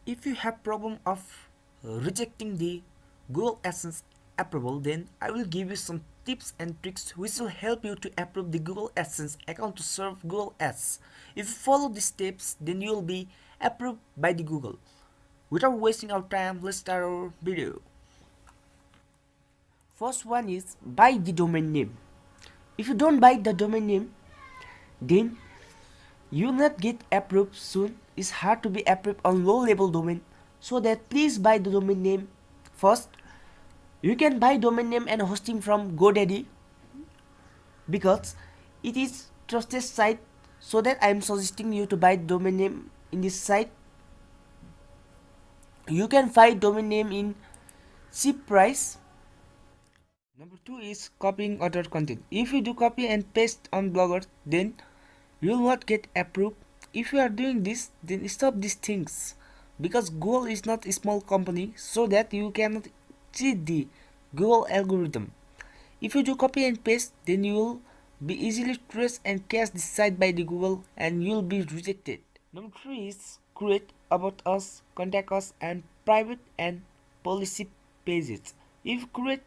If you have problem of rejecting the Google Adsense approval, then I will give you some tips and tricks which will help you to approve the Google Adsense account to serve Google Ads. If you follow these steps, then you will be approved by the Google. Without wasting our time, let's start our video. First one is buy the domain name. If you don't buy the domain name, then you will not get approved soon. It's hard to be approved on low level domain, so that please buy the domain name first. You can buy domain name and hosting from GoDaddy because it is trusted site, so that I am suggesting you to buy domain name in this site. You can find domain name in cheap price. Number 2 is copying other content. If you do copy and paste on Blogger, then you will not get approved. If you are doing this, then stop these things, because Google is not a small company, so that you cannot cheat the Google algorithm. If you do copy and paste, then you will be easily traced and cached the site by the Google, and you will be rejected. Number 3 is create about us, contact us, and private and policy pages. If you create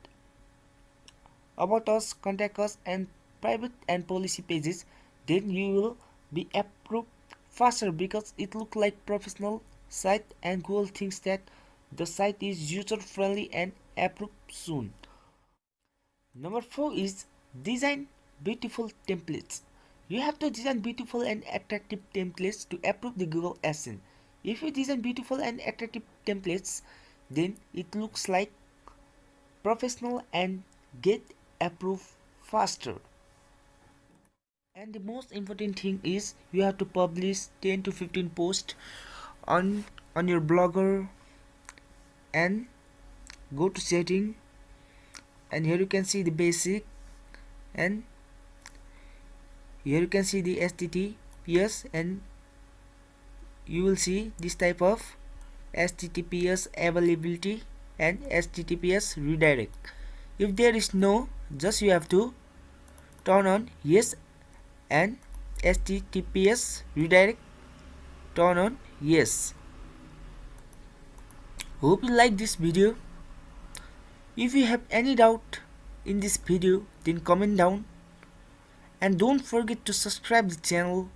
about us, contact us, and private and policy pages, then you will be approved faster, because it looks like professional site and Google thinks that the site is user friendly and approved soon. Number 4 is design beautiful templates. You have to design beautiful and attractive templates to approve the Google Adsense. If you design beautiful and attractive templates, then it looks like professional and get approved faster. And the most important thing is you have to publish 10 to 15 posts on your blogger, and go to setting, and here you can see the basic, and here you can see the HTTPS, and you will see this type of HTTPS availability and HTTPS redirect. If there is no, just you have to turn on yes, and HTTPS redirect turn on yes. Hope you like this video. If you have any doubt in this video, then comment down, and don't forget to subscribe the channel